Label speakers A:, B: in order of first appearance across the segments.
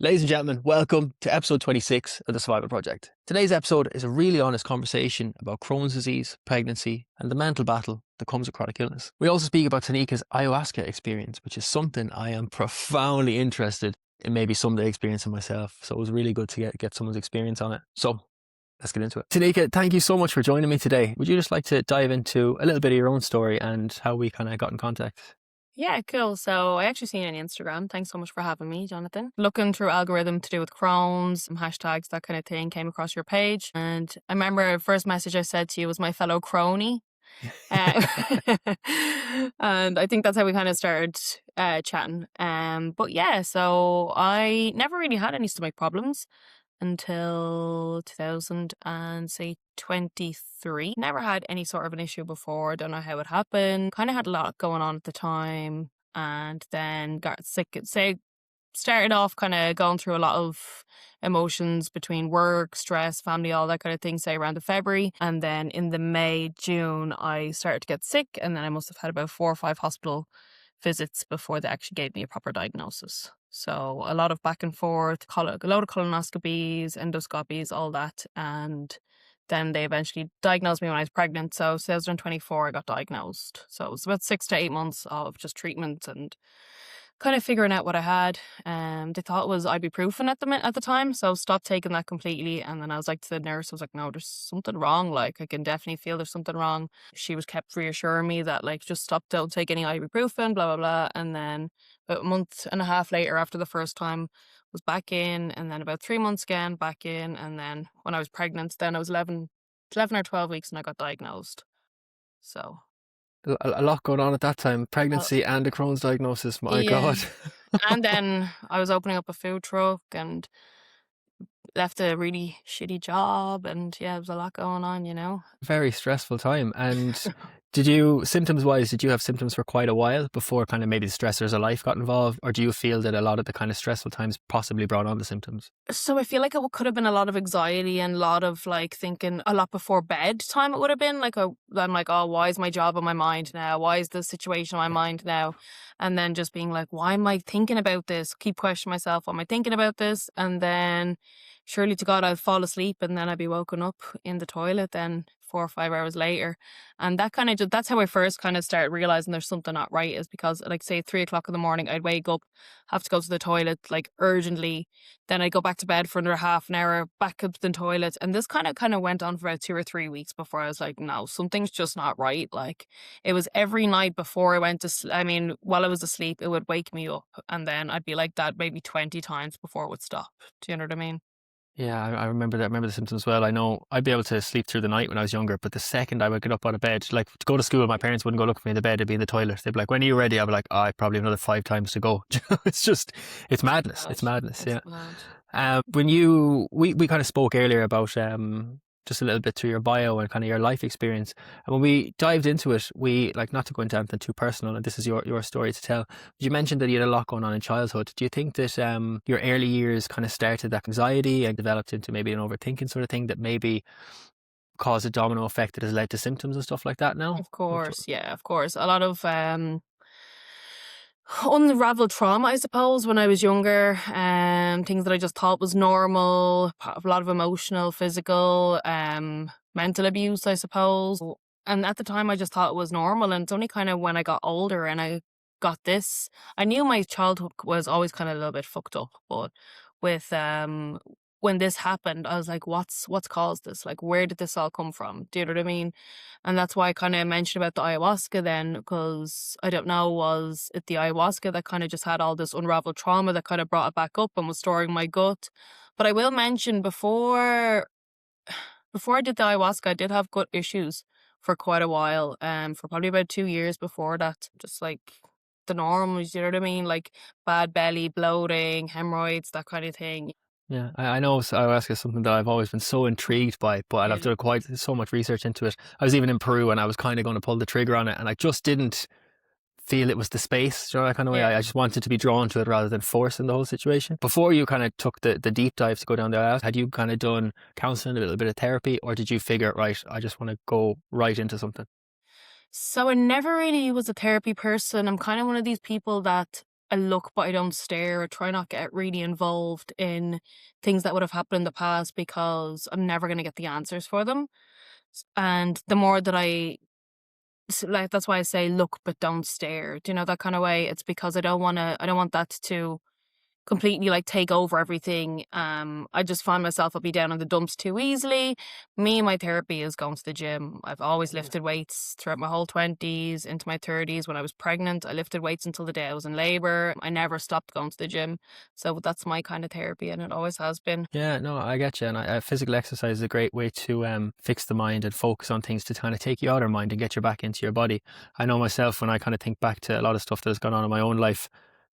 A: Ladies and gentlemen, welcome to episode 26 of the Survival Project. Today's episode is a really honest conversation about Crohn's disease, pregnancy, and the mental battle that comes with chronic illness. We also speak about Tanika's Ayahuasca experience, which is something I am profoundly interested in maybe someday experiencing myself. So it was really good to get someone's experience on it. So let's get into it. Tanika, thank you so much for joining me today. Would you just like to dive into a little bit of your own story and how we kind of got in contact?
B: Yeah, cool. So I actually seen it on Instagram. Thanks so much for having me, Jonathan. Looking through algorithm to do with Crohn's, some hashtags, that kind of thing, came across your page. And I remember the first message I said to you was my fellow crony. Uh, and I think that's how we kind of started chatting. But yeah, so I never really had any stomach problems until 2023. Never had any sort of an issue before. Don't know how it happened. Kind of had a lot going on at the time, and then got sick. Started off kind of going through a lot of emotions between work, stress, family, all that kind of thing, say around the February. And then in the May, June, I started to get sick, and then I must have had about 4 or 5 hospital visits before they actually gave me a proper diagnosis. So a lot of back and forth, a load of colonoscopies, endoscopies, all that. And then they eventually diagnosed me when I was pregnant. So 2024, I got diagnosed. So it was about 6 to 8 months of just treatment and kind of figuring out what I had. They thought it was ibuprofen at the time, so stopped taking that completely. And then I was like to the nurse, I was like, no, there's something wrong. Like, I can definitely feel there's something wrong. She was kept reassuring me that, like, just stop, don't take any ibuprofen, blah, blah, blah. And then about a month and a half later, after the first time, was back in. And then about 3 months again, back in. And then when I was pregnant, then I was 11 or 12 weeks and I got diagnosed. So
A: A lot going on at that time.
B: uh,
A: Pregnancy and a Crohn's diagnosis. My
B: yeah.
A: God.
B: And then I was opening up a food truck and left a really shitty job, and yeah, there was a lot going on, you know.
A: Very stressful time. And symptoms wise, did you have symptoms for quite a while before kind of maybe the stressors of life got involved? Or do you feel that a lot of the kind of stressful times possibly brought on the symptoms?
B: So I feel like it could have been a lot of anxiety and a lot of like thinking a lot before bedtime. It would have been like I'm like, oh, why is my job on my mind now? Why is the situation on my mind now? And then just being like, why am I thinking about this? Keep questioning myself, why am I thinking about this? And then surely to God, I'd fall asleep and then I'd be woken up in the toilet then 4 or 5 hours later. And that kind of that's how I first kind of started realizing there's something not right, is because like say 3 o'clock in the morning, I'd wake up, have to go to the toilet like urgently. Then I'd go back to bed for another half an hour, back up to the toilet. And this kind of went on for about 2 or 3 weeks before I was like, no, something's just not right. Like it was every night before I went to while I was asleep, it would wake me up. And then I'd be like that maybe 20 times before it would stop. Do you know what I mean?
A: Yeah, I remember that. I remember the symptoms well. I know I'd be able to sleep through the night when I was younger, but the second I would get up out of bed, like to go to school, my parents wouldn't go look for me in the bed. I'd be in the toilet. They'd be like, when are you ready? I'd be like, oh, I probably have another 5 times to go. It's madness. It's madness.
B: It's
A: Yeah.
B: mad.
A: We kind of spoke earlier about just a little bit through your bio and kind of your life experience. And when we dived into it, we like not to go into anything too personal, and this is your story to tell. You mentioned that you had a lot going on in childhood. Do you think that your early years kind of started that anxiety and developed into maybe an overthinking sort of thing that maybe caused a domino effect that has led to symptoms and stuff like that now?
B: Of course, yeah, of course. A lot of unraveled trauma, I suppose, when I was younger. Things that I just thought was normal, a lot of emotional, physical, mental abuse, I suppose. And at the time, I just thought it was normal. And it's only kind of when I got older and I got this, I knew my childhood was always kind of a little bit fucked up, but with when this happened, I was like, what's caused this? Like, where did this all come from? Do you know what I mean? And that's why I kind of mentioned about the ayahuasca then, because I don't know, was it the ayahuasca that kind of just had all this unraveled trauma that kind of brought it back up and was storing my gut? But I will mention before I did the ayahuasca, I did have gut issues for quite a while, for probably about 2 years before that. Just like the norms, you know what I mean? Like bad belly, bloating, hemorrhoids, that kind of thing.
A: Yeah, I know ayahuasca is something that I've always been so intrigued by, but I've
B: Yeah.
A: done quite so much research into it. I was even in Peru and I was kind of going to pull the trigger on it, and I just didn't feel it was the space, you know, that kind of way.
B: Yeah.
A: I just wanted to be drawn to it rather than forcing the whole situation. Before you kind of took the deep dive to go down the aisle, had you kind of done counseling, a little bit of therapy, or did you figure, right, I just want to go right into something?
B: So I never really was a therapy person. I'm kind of one of these people that I look, but I don't stare. I try not get really involved in things that would have happened in the past because I'm never going to get the answers for them. And the more that like, that's why I say look, but don't stare. Do you know that kind of way? It's because I don't want that to completely like take over everything. I just find myself I'll be down in the dumps too easily. Me, my therapy is going to the gym. I've always lifted weights throughout my whole 20s into my 30s. When I was pregnant, I lifted weights until the day I was in labor. I never stopped going to the gym. So that's my kind of therapy, and it always has been.
A: Yeah, no, I get you. And physical exercise is a great way to fix the mind and focus on things to kind of take you out of mind and get you back into your body. I know myself when I kind of think back to a lot of stuff that has gone on in my own life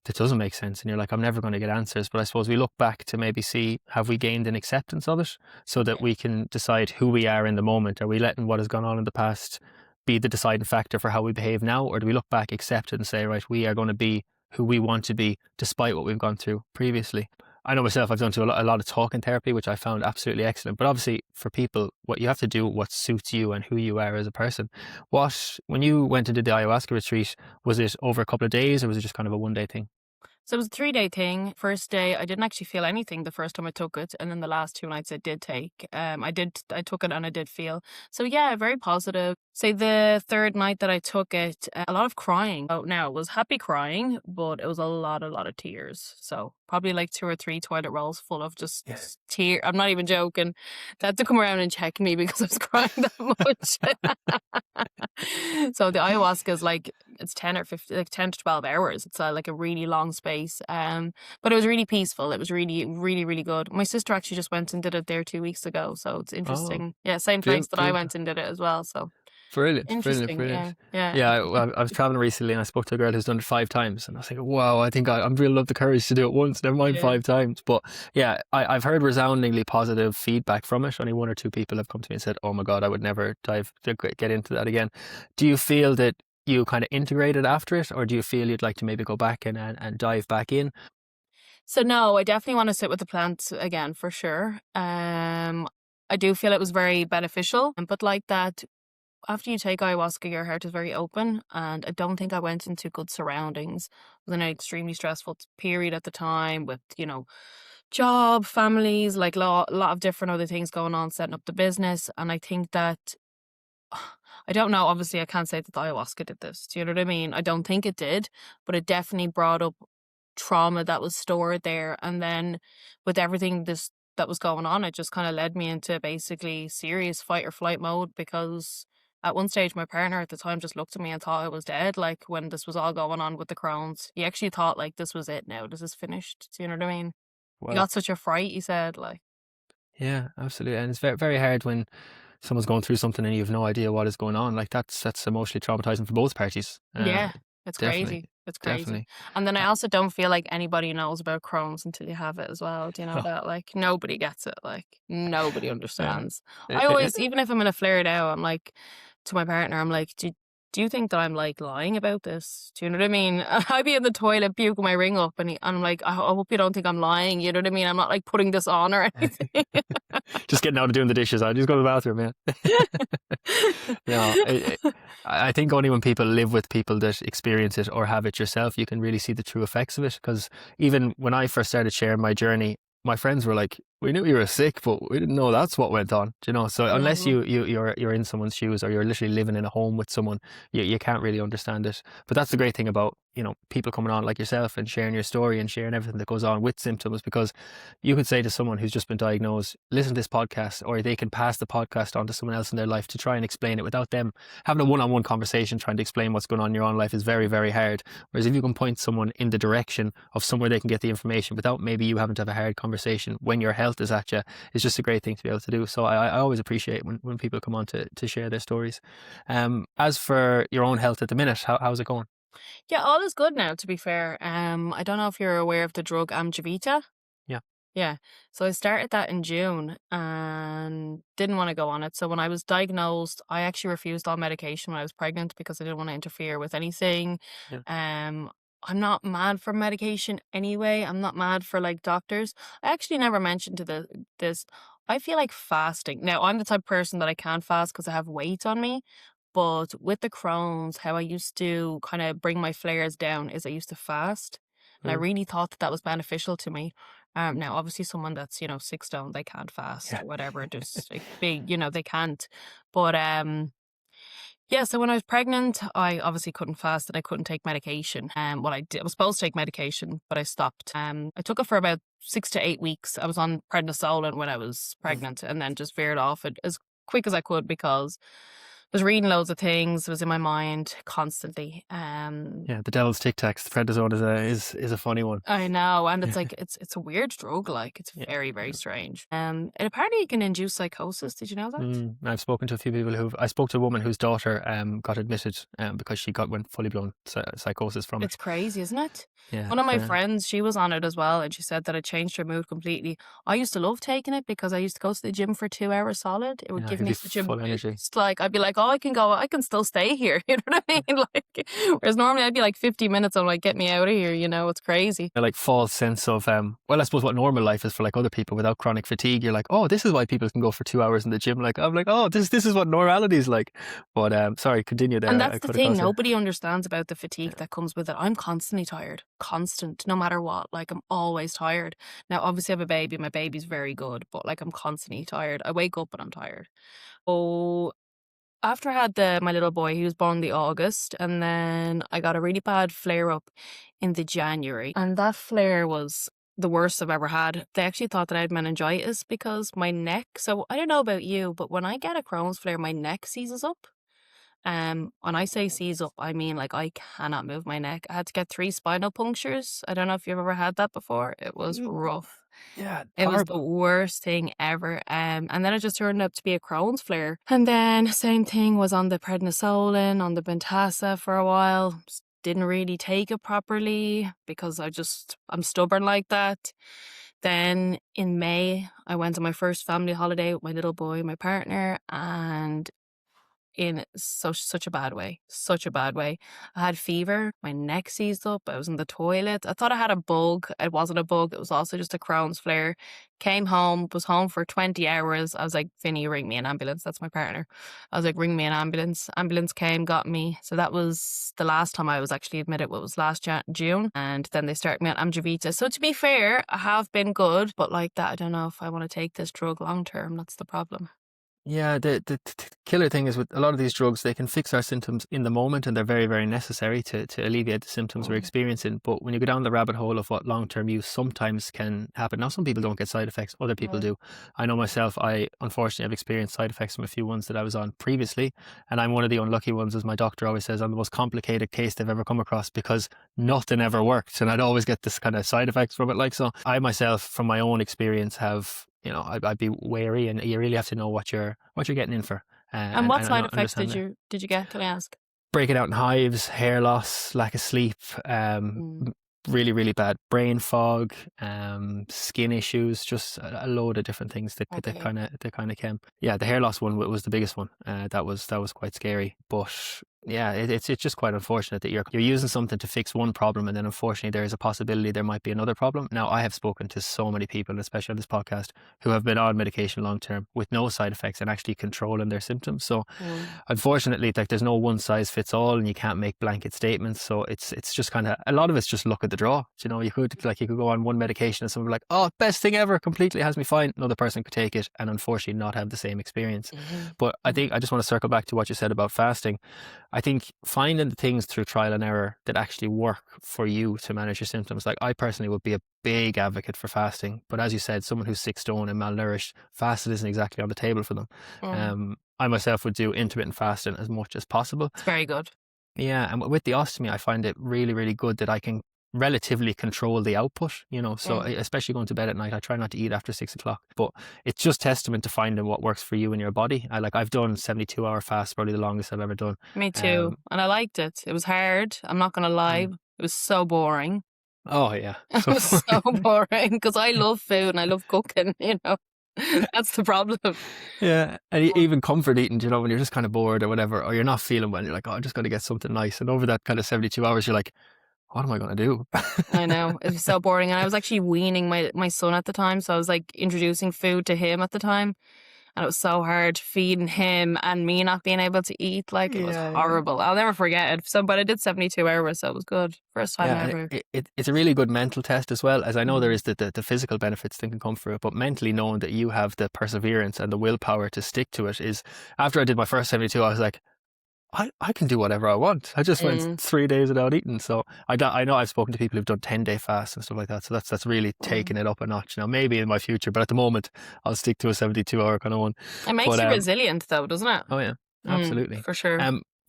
A: that doesn't make sense. And you're like, I'm never going to get answers. But I suppose we look back to maybe see, have we gained an acceptance of it so that we can decide who we are in the moment? Are we letting what has gone on in the past be the deciding factor for how we behave now? Or do we look back, accept it and say, right, we are going to be who we want to be despite what we've gone through previously? I know myself, I've done to a lot of talking therapy, which I found absolutely excellent. But obviously, for people, what you have to do, what suits you and who you are as a person. When you went into the ayahuasca retreat, was it over a couple of days or was it just kind of a 1 day thing?
B: So it was a 3-day thing. First day, I didn't actually feel anything the first time I took it, and then the last 2 nights I did take. I took it and I did feel. So yeah, very positive. Say the third night that I took it, a lot of crying. Oh, now it was happy crying, but it was a lot of tears. So probably like 2 or 3 toilet rolls full of just
A: Yes.
B: tears. I'm not even joking. They had to come around and check me because I was crying that much. So the ayahuasca is like, it's 10 or 15, like 10 to 12 hours. It's like a really long space. But it was really peaceful. It was really good. My sister actually just went and did it there 2 weeks ago. So it's
A: Oh,
B: interesting. Yeah, same place that I
A: beautiful.
B: went and did it as well. So
A: Brilliant.
B: interesting. Yeah. Yeah.
A: Yeah, I was traveling recently and I spoke to a girl who's done it 5 times, and I was like, wow, I think I'm really love the courage to do it once, never mind
B: Yeah.
A: 5 times. But yeah, I've heard resoundingly positive feedback from it. Only 1 or 2 people have come to me and said, oh my God, I would never get into that again. Do you feel that you kind of integrated after it, or do you feel you'd like to maybe go back and dive back in?
B: So no, I definitely want to sit with the plants again for sure. I do feel it was very beneficial, but like that, after you take ayahuasca, your heart is very open, and I don't think I went into good surroundings. It was an extremely stressful period at the time with, job, families, like lot of different other things going on, setting up the business, and I think that I don't know. Obviously, I can't say that the ayahuasca did this. Do you know what I mean? I don't think it did, but it definitely brought up trauma that was stored there. And then with everything that was going on, it just kind of led me into basically serious fight or flight mode because at one stage my partner at the time just looked at me and thought I was dead. Like when this was all going on with the Crohn's, he actually thought like this was it now. This is finished. Do you know what I mean? He
A: Wow.
B: got such a fright, he said, like.
A: Yeah, absolutely. And it's very hard when someone's going through something and you have no idea what is going on. Like that's emotionally traumatizing for both parties.
B: Yeah, it's
A: Definitely,
B: crazy. It's crazy.
A: definitely.
B: And then I
A: Uh,
B: also don't feel like anybody knows about Crohn's until you have it as well. Do you know that? Like nobody gets it. Like nobody
A: yeah.
B: understands. I always, even if I'm in a flare now, I'm like to my partner, I'm like, do you think that I'm like lying about this? Do you know what I mean? I'd be in the toilet puking my ring up, and I'm like, I hope you don't think I'm lying. You know what I mean? I'm not like putting this on or anything.
A: Just getting out of doing the dishes. I just go to the bathroom, yeah. No, I think only when people live with people that experience it or have it yourself, you can really see the true effects of it. Because even when I first started sharing my journey, my friends were like, "We knew you were sick, but we didn't know that's what went on." Do you know? So unless
B: Mhm.
A: you're in someone's shoes or you're literally living in a home with someone, you can't really understand it. But that's the great thing about people coming on like yourself and sharing your story and sharing everything that goes on with symptoms, because you could say to someone who's just been diagnosed, listen to this podcast, or they can pass the podcast on to someone else in their life to try and explain it without them having a one-on-one conversation. Trying to explain what's going on in your own life is very very hard. Whereas if you can point someone in the direction of somewhere they can get the information without maybe you having to have a hard conversation when your health is at you, it's just a great thing to be able to do. So I always appreciate when people come on to share their stories. As for your own health at the minute, how's it going?
B: Yeah, all is good now, to be fair. I don't know if you're aware of the drug Amjevita.
A: Yeah.
B: Yeah. So I started that in June and didn't want to go on it. So when I was diagnosed, I actually refused all medication when I was pregnant because I didn't want to interfere with anything.
A: Yeah.
B: Um, I'm not mad for medication anyway. I'm not mad for like doctors. I actually never mentioned to this. I feel like fasting. Now, I'm the type of person that I can't fast because I have weight on me. But with the Crohn's, how I used to kind of bring my flares down is I used to fast. And I really thought that that was beneficial to me. Now, obviously, someone that's, 6 stone, they can't fast
A: Yeah.
B: or whatever. Just like big, they can't. But yeah, so when I was pregnant, I obviously couldn't fast and I couldn't take medication. Well, I was supposed to take medication, but I stopped. I took it for about 6 to 8 weeks. I was on prednisolone when I was pregnant, and then just veered off it as quick as I could because I was reading loads of things. It was in my mind constantly.
A: Yeah, the devil's tic tacs. The prednisone is a funny one.
B: I know, and it's like it's a weird drug. Like it's
A: Yeah.
B: very very strange. And apparently it can induce psychosis. Did you know that?
A: I've spoken to a few people I spoke to a woman whose daughter got admitted because she went fully blown psychosis from it.
B: It's crazy, isn't it?
A: Yeah.
B: One of my friends, she was on it as well, and she said that it changed her mood completely. I used to love taking it because I used to go to the gym for 2 hours solid. It would
A: Yeah,
B: give
A: you'd
B: me
A: be
B: such a
A: full energy.
B: boost. Like I'd be like, oh, I can still stay here. You know what I mean? Like, whereas normally I'd be like 50 minutes. I'm like, get me out of here. It's crazy.
A: Like false sense of well, I suppose what normal life is for like other people without chronic fatigue. You're like, oh, this is why people can go for 2 hours in the gym. Like I'm like, oh, this is what normality is like. But sorry, continue there.
B: And that's the thing. Nobody understands about the fatigue that comes with it. I'm constantly tired, constant, no matter what. Like I'm always tired. Now, obviously, I have a baby. My baby's very good, but like I'm constantly tired. I wake up and I'm tired. Oh, after I had my little boy, he was born in the August, and then I got a really bad flare up in the January, and that flare was the worst I've ever had. They actually thought that I had meningitis because my neck. So I don't know about you, but when I get a Crohn's flare, my neck seizes up. When I say seize up, I mean like I cannot move my neck. I had to get 3 spinal punctures. I don't know if you've ever had that before. It was rough.
A: Yeah,
B: It was the
A: horrible.
B: worst thing ever. And then it just turned out to be a Crohn's flare. And then same thing, was on the prednisolone, on the Bentasa for a while. Didn't really take it properly because I'm stubborn like that. Then in May, I went on my first family holiday with my little boy, my partner, and in such a bad way. Such a bad way. I had fever, my neck seized up, I was in the toilet. I thought I had a bug. It wasn't a bug, it was also just a Crohn's flare. Came home, was home for 20 hours. I was like, Vinny, ring me an ambulance. That's my partner. I was like, ring me an ambulance. Ambulance came, got me. So that was the last time I was actually admitted. What was last June. And then they started me on Amgevita. So to be fair, I have been good, but like that, I don't know if I want to take this drug long term. That's the problem.
A: Yeah, the killer thing is with a lot of these drugs, they can fix our symptoms in the moment and they're very, very necessary to alleviate the symptoms we're experiencing. But when you go down the rabbit hole of what long-term use sometimes can happen, now some people don't get side effects, other people do. I know myself, I unfortunately have experienced side effects from a few ones that I was on previously. And I'm one of the unlucky ones, as my doctor always says, I'm the most complicated case they've ever come across because nothing ever worked. And I'd always get this kind of side effects from it. Like, so I myself, from my own experience, have I'd be wary, and you really have to know what you're getting in for.
B: And what side effects
A: understand
B: did you get? Can I ask?
A: breaking out in hives, hair loss, lack of sleep, really, really bad brain fog, skin issues, just a load of different things that kind of came. Yeah, the hair loss one was the biggest one. That was quite scary, but yeah, it's just quite unfortunate that you're using something to fix one problem, and then unfortunately there is a possibility there might be another problem. Now, I have spoken to so many people, especially on this podcast, who have been on medication long term with no side effects and actually controlling their symptoms. So unfortunately, like, there's no one size fits all, and you can't make blanket statements. So it's just kind of, a lot of it's just luck of the draw. You could go on one medication and someone would be like, oh, best thing ever, completely has me fine. Another person could take it and unfortunately not have the same experience. But I think I just want to circle back to what you said about fasting. I think finding the things through trial and error that actually work for you to manage your symptoms. Like, I personally would be a big advocate for fasting, but as you said, someone who's 6 stone and malnourished, fasting isn't exactly on the table for them. I myself would do intermittent fasting as much as possible.
B: It's very good.
A: Yeah, and with the ostomy, I find it really, really good that I can relatively control the output, so especially going to bed at night, I try not to eat after 6 o'clock, but it's just testament to finding what works for you and your body. I've done 72-hour fast, probably the longest I've ever done.
B: Me too. And I liked it. It was hard, I'm not gonna lie. It was so boring.
A: Oh yeah.
B: It was so boring because I love food and I love cooking, that's the problem.
A: Yeah, and even comfort eating, when you're just kind of bored or whatever, or you're not feeling well, you're like, oh, I'm just going to get something nice, and over that kind of 72 hours you're like, what am I going to do?
B: I know, it was so boring. And I was actually weaning my son at the time, so I was like introducing food to him at the time, And it was so hard feeding him and me not being able to eat. Like, it was horrible. I'll never forget it. So, but I did 72 hours, so it was good. First time
A: Yeah,
B: ever.
A: and it's a really good mental test as well, as I know there is the physical benefits that can come through it, but mentally knowing that you have the perseverance and the willpower to stick to it is, after I did my first 72, I was like, I can do whatever I want. I just went 3 days without eating. So I know I've spoken to people who've done 10-day fasts and stuff like that. So that's really taking it up a notch now, maybe in my future, but at the moment I'll stick to a 72-hour kind of one.
B: It makes
A: But,
B: you resilient though, doesn't it?
A: Oh yeah, absolutely.
B: For sure.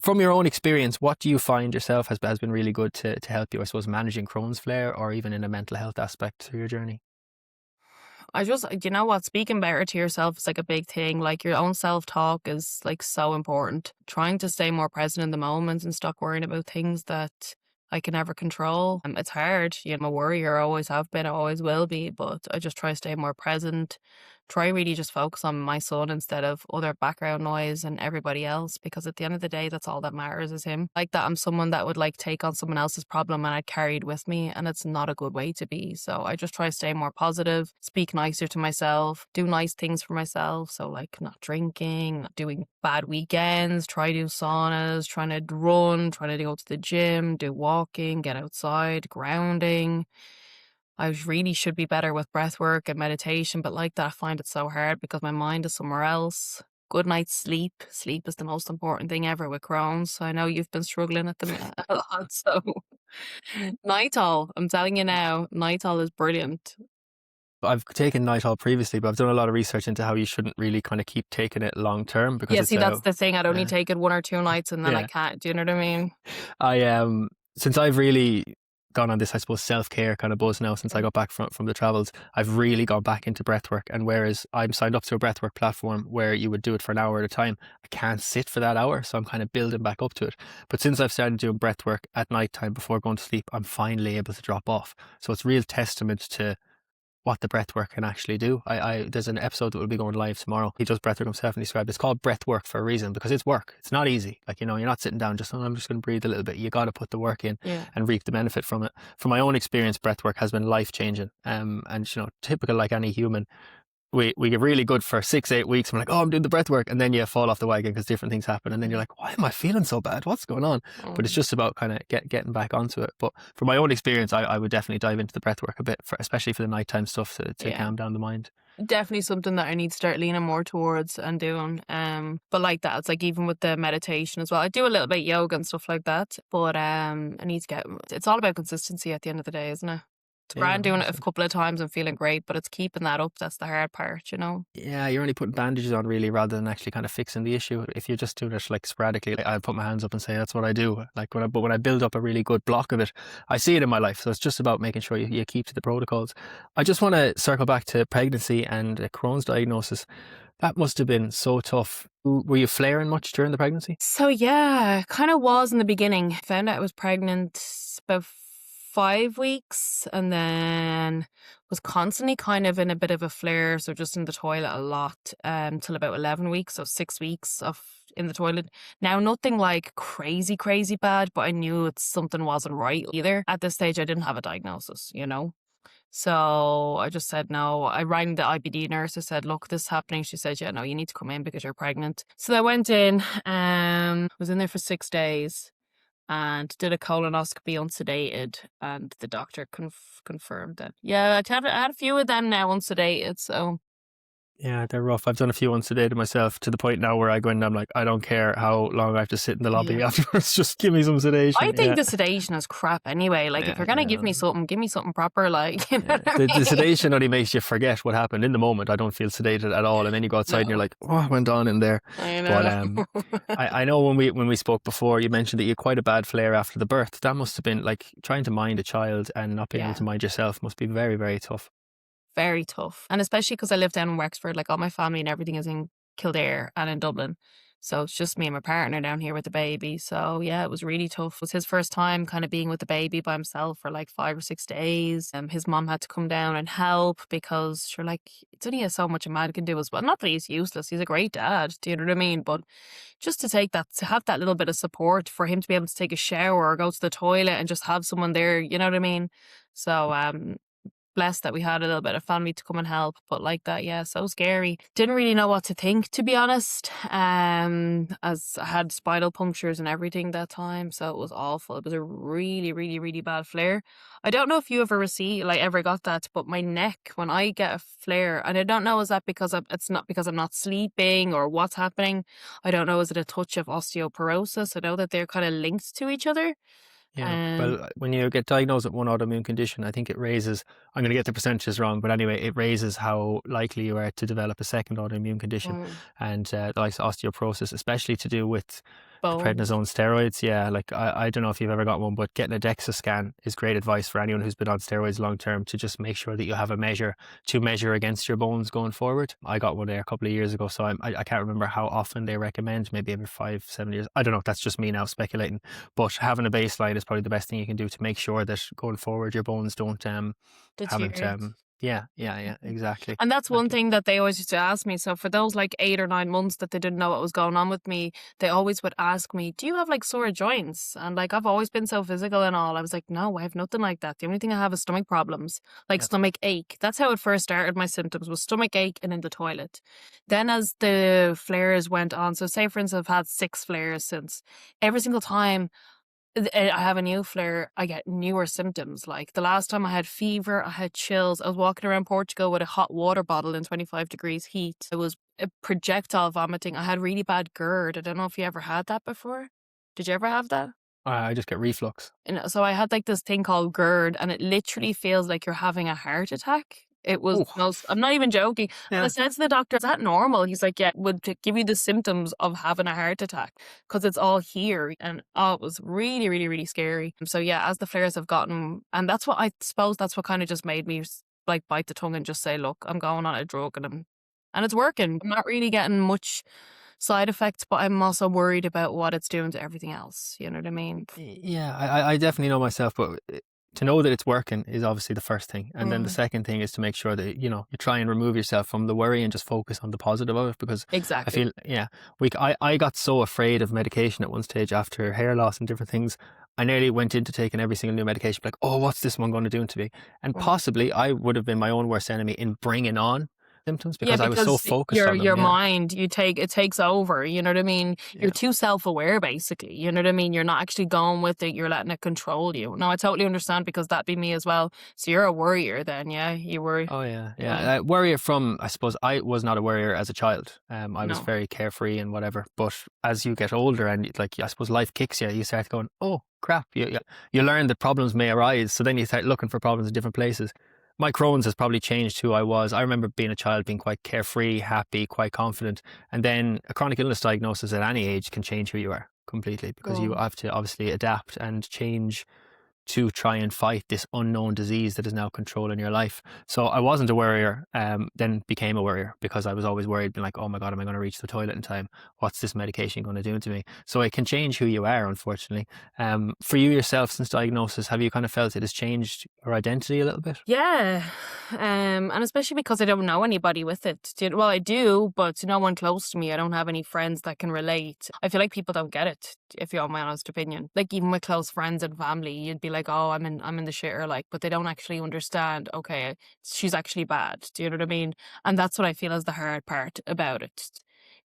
A: From your own experience, what do you find yourself has been really good to help you, I suppose, managing Crohn's flare or even in a mental health aspect through your journey?
B: You know what? Speaking better to yourself is like a big thing. Like, your own self-talk is like so important. Trying to stay more present in the moment and stop worrying about things that I can never control. It's hard. I'm a worrier. I always have been. I always will be. But I just try to stay more present. Try really just focus on my son instead of other background noise and everybody else, because at the end of the day, that's all that matters is him. Like that, I'm someone that would like take on someone else's problem and I'd carry it with me, and it's not a good way to be. So I just try to stay more positive, speak nicer to myself, do nice things for myself. So like not drinking, not doing bad weekends, try to do saunas, trying to run, trying to go to the gym, do walking, get outside, grounding. I really should be better with breath work and meditation, but like that, I find it so hard because my mind is somewhere else. Good night's sleep. Sleep is the most important thing ever with Crohn's. So I know you've been struggling at the minute a lot. So Nitol, I'm telling you now, Nitol is brilliant.
A: I've taken Nitol previously, but I've done a lot of research into how you shouldn't really kind of keep taking it long term because
B: Yeah,
A: it's
B: see, that's the thing. I'd only take it 1 or 2 nights and then I
A: Yeah.
B: can't. Do you know what I mean?
A: Since I've really gone on this, I suppose, self-care kind of buzz now since I got back from the travels, I've really gone back into breathwork. And whereas I'm signed up to a breathwork platform where you would do it for an hour at a time, I can't sit for that hour, so I'm kind of building back up to it. But since I've started doing breathwork at night time before going to sleep, I'm finally able to drop off. So it's real testament to what the breathwork can actually do. There's an episode that will be going live tomorrow. He does breathwork himself and described it's called breathwork for a reason, because it's work. It's not easy. Like, you're not sitting down just, I'm just going to breathe a little bit. You got to put the work in and reap the benefit from it. From my own experience, breathwork has been life changing. And typical like any human, we get really good for 6-8 weeks. I'm like, oh, I'm doing the breath work. And then you fall off the wagon because different things happen. And then you're like, why am I feeling so bad? What's going on? But it's just about kind of getting back onto it. But from my own experience, I would definitely dive into the breath work a bit, especially for the nighttime stuff to calm down the mind.
B: Definitely something that I need to start leaning more towards and doing. But like that, it's like even with the meditation as well. I do a little bit of yoga and stuff like that. But I need to it's all about consistency at the end of the day, isn't it? It's grand doing it a couple of times and feeling great, but it's keeping that up. That's the hard part,
A: Yeah, you're only putting bandages on really rather than actually kind of fixing the issue. If you're just doing it like sporadically, like, I put my hands up and say that's what I do. Like when I build up a really good block of it, I see it in my life. So it's just about making sure you keep to the protocols. I just want to circle back to pregnancy and Crohn's diagnosis. That must have been so tough. Were you flaring much during the pregnancy?
B: So yeah, kind of was in the beginning. Found out I was pregnant about 5 weeks and then was constantly kind of in a bit of a flare, so just in the toilet a lot till about 11 weeks, so 6 weeks of in the toilet. Now, nothing like crazy bad, but I knew something wasn't right either. At this stage, I didn't have a diagnosis, So I just said no. I rang the IBD nurse. I said, look, this is happening. She said, yeah, no, you need to come in because you're pregnant. So I went in, was in there for 6 days and did a colonoscopy unsedated, and the doctor confirmed that. Yeah, I had a few of them now unsedated, so.
A: Yeah, they're rough. I've done a few unsedated myself to the point now where I go in and I'm like, I don't care how long I have to sit in the lobby afterwards. Just give me some sedation.
B: I think the sedation is crap anyway. Like, if you're going to give me something proper, like,
A: The sedation only makes you forget what happened in the moment. I don't feel sedated at all. And then you go outside and you're like, oh, I went on in there.
B: I know.
A: But I know when we spoke before, you mentioned that you had quite a bad flare after the birth. That must have been like trying to mind a child and not being able to mind yourself must be very, very tough.
B: Very tough. And especially because I live down in Wexford, like all my family and everything is in Kildare and in Dublin. So it's just me and my partner down here with the baby. So yeah, it was really tough. It was his first time kind of being with the baby by himself for like 5 or 6 days. His mum had to come down and help because it's only so much a man can do as well. Not that he's useless. He's a great dad. Do you know what I mean? But just to have that little bit of support for him to be able to take a shower or go to the toilet and just have someone there, you know what I mean? So, blessed that we had a little bit of family to come and help. But like that, yeah, so scary. Didn't really know what to think, to be honest. As I had spinal punctures and everything that time, so it was awful. It was a really, really, really bad flare. I don't know if you ever ever got that, but my neck, when I get a flare, and I don't know, is that because it's not because I'm not sleeping or what's happening. I don't know, is it a touch of osteoporosis? I know that they're kind of linked to each other.
A: Yeah,
B: Um,
A: well, when you get diagnosed with one autoimmune condition, I think it raises, I'm going to get the percentages wrong, but anyway, it raises how likely you are to develop a second autoimmune condition.
B: mm,
A: And the likes of osteoporosis, especially to do with the
B: bones.
A: prednisone steroids. Yeah, like I don't know if you've ever got one, but getting a DEXA scan is great advice for anyone who's been on steroids long term, to just make sure that you have a measure to measure against your bones going forward. I got one there a couple of years ago, so I can't remember how often they recommend, maybe every 5-7 years. I don't know, that's just me now speculating. But having a baseline is probably the best thing you can do to make sure that going forward your bones don't haven't
B: Deteriorate.
A: yeah, exactly.
B: And that's one
A: Exactly.
B: thing that they always used to ask me. So for those like 8 or 9 months that they didn't know what was going on with me, they always would ask me, "Do you have like sore joints?" And like I've always been so physical and all. I was like, "No, I have nothing like that. The only thing I have is stomach problems, like
A: Yeah.
B: stomach ache." That's how it first started. My symptoms was stomach ache and in the toilet. Then as the flares went on, so say for instance, I've had 6 flares since. Every single time I have a new flare, I get newer symptoms. Like the last time I had fever, I had chills. I was walking around Portugal with a hot water bottle in 25 degrees heat. It was a projectile vomiting. I had really bad GERD. I don't know if you ever had that before. Did you ever have that?
A: I just get reflux.
B: And so I had like this thing called GERD, and it literally feels like you're having a heart attack. It was
A: Oh,
B: most, I'm not even joking. And I
A: yeah.
B: said to the doctor, "Is that normal?" He's like, "Yeah, it would give you the symptoms of having a heart attack because it's all here." And oh, it was really, really, really scary. So yeah, as the flares have gotten, and that's what I suppose that's what kind of just made me like bite the tongue and just say, "Look, I'm going on a drug and it's working. I'm not really getting much side effects, but I'm also worried about what it's doing to everything else." You know what I mean?
A: Yeah, I definitely know myself, but to know that it's working is obviously the first thing. And then the
B: Mm,
A: second thing is to make sure that, you try and remove yourself from the worry and just focus on the positive of it. Because I
B: exactly.
A: feel, yeah, I got so afraid of medication at one stage after hair loss and different things. I nearly went into taking every single new medication, like, oh, what's this one going to do to me? And
B: Mm.
A: possibly I would have been my own worst enemy in bringing on symptoms
B: Yeah,
A: because I was so
B: because
A: focused
B: your
A: on them.
B: your
A: Yeah.
B: mind, it takes over, you know what I mean? You're
A: Yeah.
B: too self-aware basically, you know what I mean? You're not actually going with it, you're letting it control you. No, I totally understand because that'd be me as well. So you're a worrier then, yeah? You worry.
A: Oh yeah,
B: Yeah.
A: yeah. Worrier from, I suppose I was not a worrier as a child. I was
B: No.
A: very carefree and whatever. But as you get older and like I suppose life kicks you, you start going, oh crap. You learn that problems may arise. So then you start looking for problems in different places. My Crohn's has probably changed who I was. I remember being a child being quite carefree, happy, quite confident, and then a chronic illness diagnosis at any age can change who you are completely because you
B: Go.
A: have to obviously adapt and change to try and fight this unknown disease that is now controlling your life. So I wasn't a worrier, then became a worrier because I was always worried, being like, oh my God, am I going to reach the toilet in time? What's this medication going to do to me? So it can change who you are, unfortunately. For you yourself, since diagnosis, have you kind of felt it has changed your identity a little bit?
B: Yeah. And especially because I don't know anybody with it. Well, I do, but no one close to me. I don't have any friends that can relate. I feel like people don't get it, if you want my honest opinion. Like even with close friends and family, you'd be like, "Oh, I'm in the shitter," like, but they don't actually understand, okay, she's actually bad. Do you know what I mean? And that's what I feel is the hard part about it.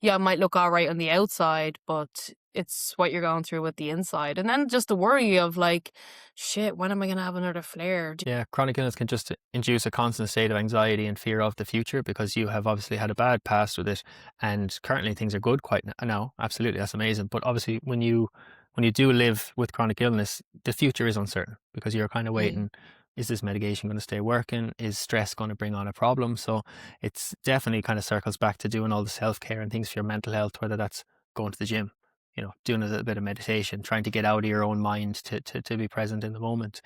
B: Yeah, it might look all right on the outside, but it's what you're going through with the inside. And then just the worry of like, shit, when am I gonna have another flare?
A: Yeah, chronic illness can just induce a constant state of anxiety and fear of the future because you have obviously had a bad past with it, and currently things are good quite now. Absolutely, that's amazing. But obviously, when you do live with chronic illness, the future is uncertain because you're kind of
B: Mm.
A: waiting. Is this medication going to stay working? Is stress going to bring on a problem? So it's definitely kind of circles back to doing all the self care and things for your mental health, whether that's going to the gym, doing a little bit of meditation, trying to get out of your own mind to be present in the moment.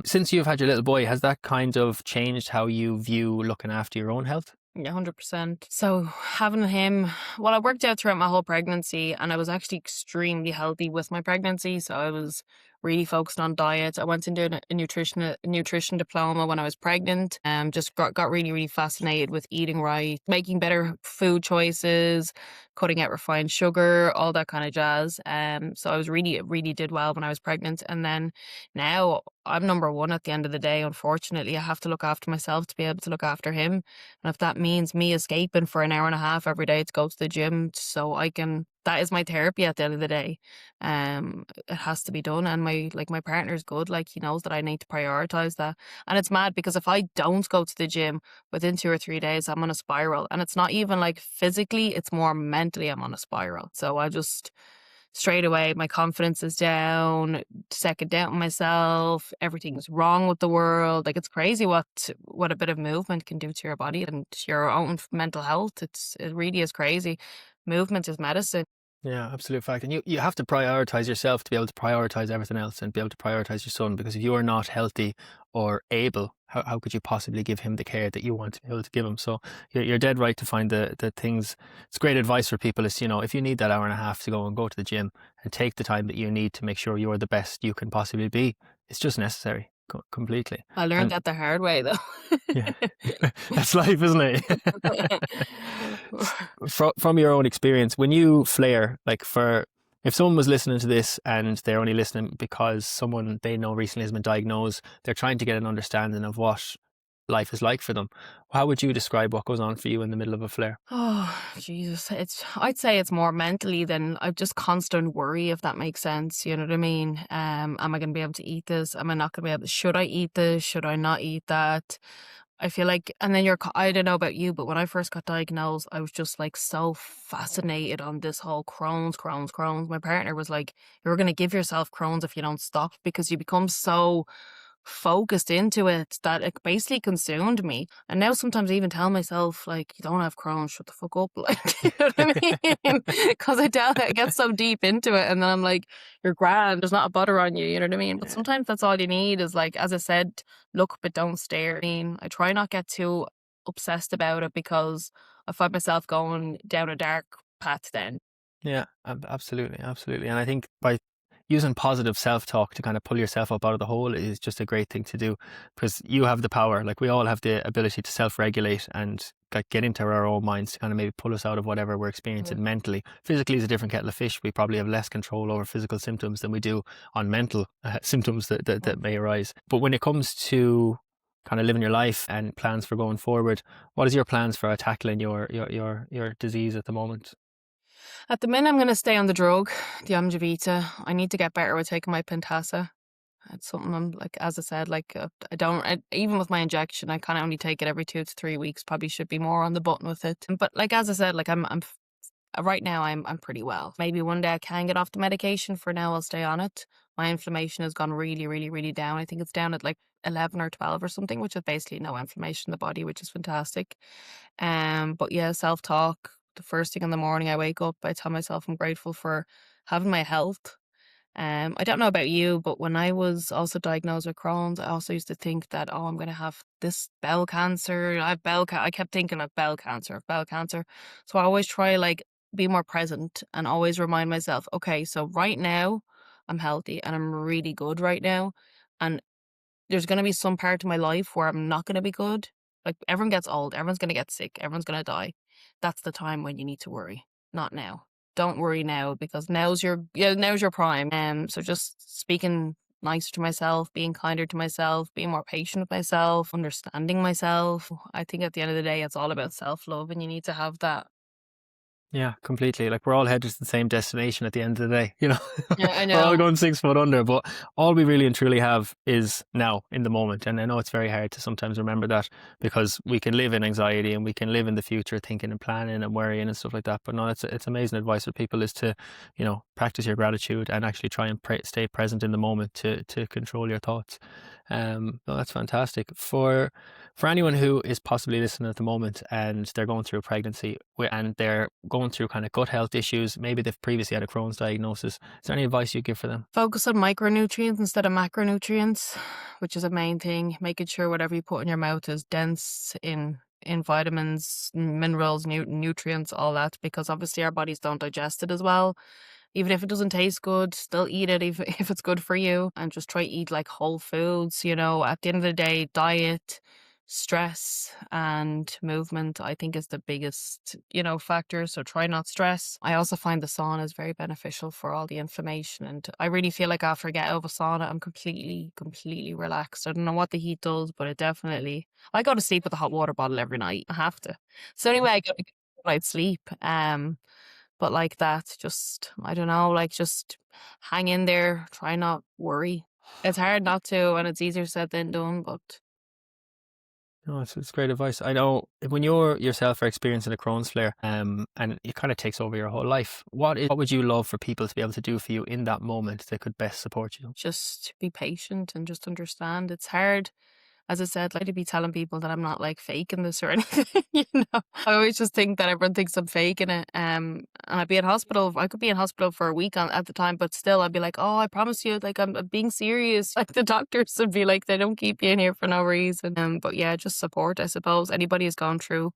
A: Since you've had your little boy, has that kind of changed how you view looking after your own health?
B: Yeah, 100%. So having him, well, I worked out throughout my whole pregnancy and I was actually extremely healthy with my pregnancy. So I was really focused on diet. I went and did a nutrition diploma when I was pregnant. Just got really, really fascinated with eating right, making better food choices, cutting out refined sugar, all that kind of jazz. So I was really did well when I was pregnant. And then now I'm number one at the end of the day. Unfortunately, I have to look after myself to be able to look after him. And if that means me escaping for an hour and a half every day to go to the gym so I can, that is my therapy at the end of the day. It has to be done. And my partner's good. Like, he knows that I need to prioritize that. And it's mad because if I don't go to the gym within 2 or 3 days, I'm on a spiral. And it's not even like physically, it's more mentally I'm on a spiral. So I just straight away, my confidence is down, second doubt myself, everything's wrong with the world. Like, it's crazy what a bit of movement can do to your body and to your own mental health. It really is crazy. Movement is medicine.
A: Yeah, absolute fact. And you have to prioritize yourself to be able to prioritize everything else and be able to prioritize your son, because if you are not healthy or able, how could you possibly give him the care that you want to be able to give him? So you're dead right to find the things. It's great advice for people is, if you need that hour and a half to go to the gym and take the time that you need to make sure you're the best you can possibly be, it's just necessary completely.
B: I learned
A: And
B: that the hard way, though.
A: yeah, that's life, isn't it? From your own experience, when you flare, like if someone was listening to this and they're only listening because someone they know recently has been diagnosed, they're trying to get an understanding of what life is like for them. How would you describe what goes on for you in the middle of a flare?
B: Oh, Jesus. I'd say it's more mentally than just constant worry, if that makes sense. You know what I mean? Am I going to be able to eat this? Am I not going to be able to, should I eat this? Should I not eat that? I feel like, and then I don't know about you, but when I first got diagnosed, I was just like so fascinated on this whole Crohn's. My partner was like, you're going to give yourself Crohn's if you don't stop, because you become so focused into it that it basically consumed me. And now sometimes I even tell myself, like, you don't have Crohn's, shut the fuck up. Like, you know what I mean? Because I get so deep into it, and then I'm like, you're grand, there's not a butter on you, you know what I mean? But sometimes that's all you need is, like, as I said, look but don't stare. I mean, I try not get too obsessed about it because I find myself going down a dark path then.
A: Yeah, absolutely. And I think by using positive self-talk to kind of pull yourself up out of the hole is just a great thing to do, because you have the power. Like, we all have the ability to self-regulate and get into our own minds to kind of maybe pull us out of whatever we're experiencing mentally. Physically is a different kettle of fish. We probably have less control over physical symptoms than we do on mental symptoms that may arise. But when it comes to kind of living your life and plans for going forward, what is your plans for tackling your disease at the moment?
B: At the minute, I'm going to stay on the drug, the Amjavita. I need to get better with taking my Pentasa. It's something I'm like, as I said, like, even with my injection, I kind of only take it every 2 to 3 weeks. Probably should be more on the button with it. But like, as I said, like, right now I'm pretty well. Maybe one day I can get off the medication. For now, I'll stay on it. My inflammation has gone really down. I think it's down at like 11 or 12 or something, which is basically no inflammation in the body, which is fantastic. But yeah, self-talk. The first thing in the morning I wake up, I tell myself I'm grateful for having my health. I don't know about you, but when I was also diagnosed with Crohn's, I also used to think that, oh, I'm going to have this bowel cancer. I kept thinking of bowel cancer. So I always try, like, be more present and always remind myself, okay, so right now I'm healthy and I'm really good right now. And there's going to be some part of my life where I'm not going to be good. Like, everyone gets old, everyone's going to get sick, everyone's going to die. That's the time when you need to worry, not now. Don't worry now, because now's your prime. So just speaking nicer to myself, being kinder to myself, being more patient with myself, understanding myself. I think at the end of the day, it's all about self-love, and you need to have that.
A: Yeah, completely. Like, we're all headed to the same destination at the end of the day,
B: Yeah, I
A: We're all
B: know.
A: going 6 foot under, but all we really and truly have is now, in the moment. And I know it's very hard to sometimes remember that, because we can live in anxiety and we can live in the future thinking and planning and worrying and stuff like that. But no, it's amazing advice for people is to, practice your gratitude and actually try and stay present in the moment to control your thoughts. No, that's fantastic. For anyone who is possibly listening at the moment and they're going through a pregnancy and they're going through kind of gut health issues, maybe they've previously had a Crohn's diagnosis, is there any advice you give for them?
B: Focus on micronutrients instead of macronutrients, which is a main thing. Making sure whatever you put in your mouth is dense in vitamins, minerals, nutrients, all that, because obviously our bodies don't digest it as well. even if it doesn't taste good, still eat it if it's good for you, and just try to eat like whole foods. At the end of the day, diet, stress, and movement, I think, is the biggest, factor. So try not stress. I also find the sauna is very beneficial for all the inflammation. And I really feel like after I get out of a sauna, I'm completely, completely relaxed. I don't know what the heat does, but I go to sleep with a hot water bottle every night. I have to. So anyway, I get a good night's sleep. But like that, just, I don't know, like just hang in there, try not worry. It's hard not to, and it's easier said than done, but
A: No, it's great advice. I know when you're yourself are experiencing a Crohn's flare, and it kind of takes over your whole life. What would you love for people to be able to do for you in that moment that could best support you?
B: just be patient and just understand. It's hard, as I said, like to be telling people that I'm not like faking this or anything. I always just think that everyone thinks I'm faking it. And I'd be in hospital. I could be in hospital for a week at the time, but still, I'd be like, "Oh, I promise you, like I'm being serious." Like the doctors would be like, "They don't keep you in here for no reason." But yeah, just support. I suppose anybody who's gone through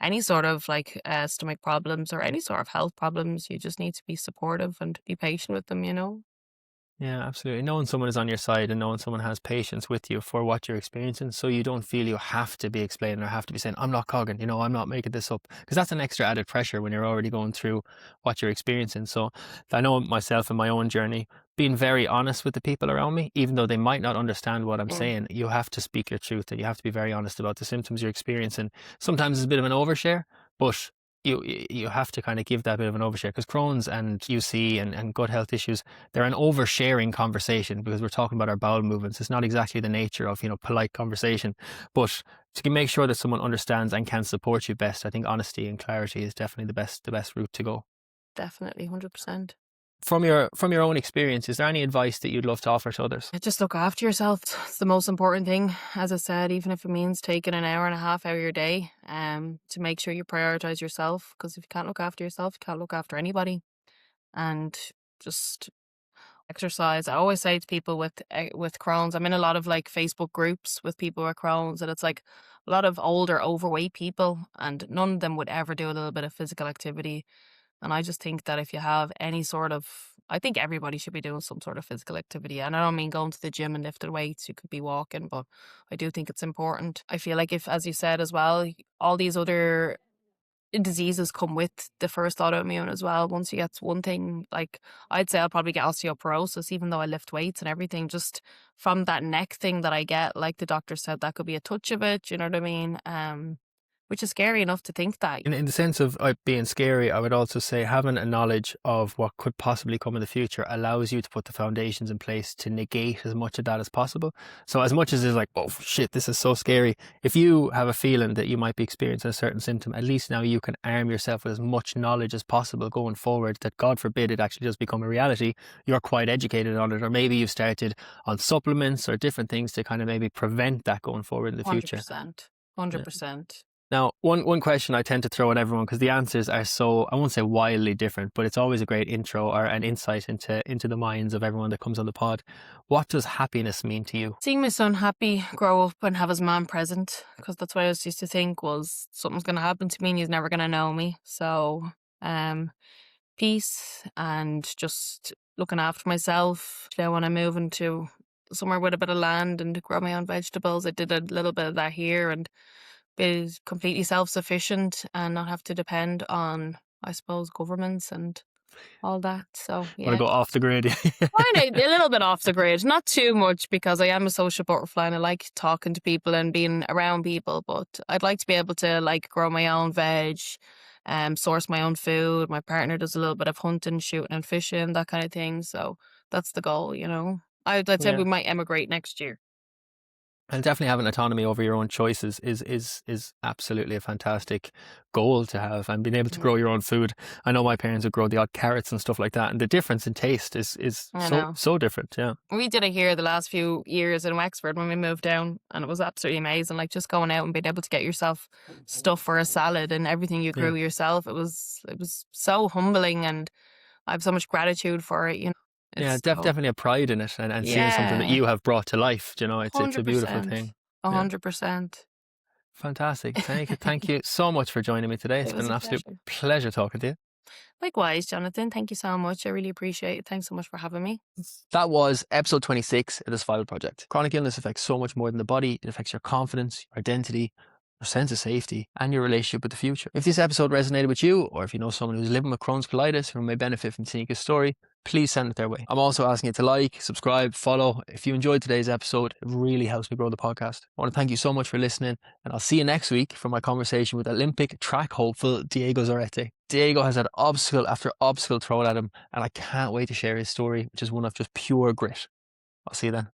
B: any sort of like stomach problems or any sort of health problems, you just need to be supportive and be patient with them.
A: Yeah, absolutely. Knowing someone is on your side and knowing someone has patience with you for what you're experiencing, so you don't feel you have to be explaining or have to be saying, I'm not cogging, I'm not making this up. Because that's an extra added pressure when you're already going through what you're experiencing. So I know myself in my own journey, being very honest with the people around me, even though they might not understand what I'm
B: Mm.
A: saying, you have to speak your truth and you have to be very honest about the symptoms you're experiencing. Sometimes it's a bit of an overshare, but you have to kind of give that bit of an overshare because Crohn's and UC and gut health issues, they're an oversharing conversation because we're talking about our bowel movements. It's not exactly the nature of, polite conversation, but to make sure that someone understands and can support you best, I think honesty and clarity is definitely the best route to go.
B: Definitely, 100%.
A: From your own experience, is there any advice that you'd love to offer to others?
B: Just look after yourself. It's the most important thing. As I said, even if it means taking an hour and a half out of your day, to make sure you prioritize yourself. Because if you can't look after yourself, you can't look after anybody. And just exercise. I always say to people with Crohn's, I'm in a lot of like Facebook groups with people with Crohn's, and it's like a lot of older, overweight people, and none of them would ever do a little bit of physical activity. And I just think that if you have any sort of, I think everybody should be doing some sort of physical activity. And I don't mean going to the gym and lifting weights, you could be walking, but I do think it's important. I feel like if, as you said as well, all these other diseases come with the first autoimmune as well. Once you get one thing, like I'd say I'll probably get osteoporosis, even though I lift weights and everything, just from that neck thing that I get, like the doctor said, that could be a touch of it, you know what I mean? Which is scary enough to think that.
A: In the sense of being scary, I would also say having a knowledge of what could possibly come in the future allows you to put the foundations in place to negate as much of that as possible. So as much as it's like, oh shit, this is so scary, if you have a feeling that you might be experiencing a certain symptom, at least now you can arm yourself with as much knowledge as possible going forward, that God forbid it actually does become a reality, you're quite educated on it, or maybe you've started on supplements or different things to kind of maybe prevent that going forward in the future.
B: 100%.
A: Yeah.
B: 100%.
A: Now, one question I tend to throw at everyone, because the answers are so, I won't say wildly different, but it's always a great intro or an insight into the minds of everyone that comes on the pod. What does happiness mean to you?
B: Seeing my son happy, grow up and have his mom present, because that's what I used to think was something's going to happen to me and he's never going to know me. So, peace and just looking after myself. Now when I'm moving to somewhere with a bit of land and grow my own vegetables, I did a little bit of that here and be completely self-sufficient and not have to depend on, I suppose, governments and all that. So
A: Want to
B: yeah,
A: go off the grid?
B: kind of a little bit off the grid, not too much because I am a social butterfly and I like talking to people and being around people. But I'd like to be able to like grow my own veg, source my own food. My partner does a little bit of hunting, shooting, and fishing, that kind of thing. So that's the goal. I'd say
A: Yeah.
B: we might emigrate next year.
A: And definitely having autonomy over your own choices is absolutely a fantastic goal to have, and being able to grow your own food. I know my parents would grow the odd carrots and stuff like that, and the difference in taste is
B: I
A: so
B: know.
A: so different. Yeah.
B: We did it here the last few years in Wexford when we moved down, and it was absolutely amazing. Like just going out and being able to get yourself stuff for a salad and everything you
A: Yeah.
B: grew yourself. It was so humbling, and I have so much gratitude for it.
A: Yeah,
B: It's so,
A: definitely a pride in it, and seeing something that
B: yeah,
A: you have brought to life. It's a beautiful
B: 100%,
A: thing. Yeah.
B: 100%.
A: Fantastic. Tanika, thank you so much for joining me today. It's
B: It
A: been
B: was
A: an
B: a
A: absolute
B: pleasure.
A: pleasure talking to you.
B: Likewise, Jonathan. Thank you so much. I really appreciate it. Thanks so much for having me.
A: That was episode 26 of the Survival Project. Chronic illness affects so much more than the body. It affects your confidence, your identity, your sense of safety, and your relationship with the future. If this episode resonated with you, or if you know someone who's living with Crohn's colitis who may benefit from Tanika's story, please send it their way. I'm also asking you to like, subscribe, follow. If you enjoyed today's episode, it really helps me grow the podcast. I want to thank you so much for listening, and I'll see you next week for my conversation with Olympic track hopeful Diego Zarete. Diego has had obstacle after obstacle thrown at him, and I can't wait to share his story, which is one of just pure grit. I'll see you then.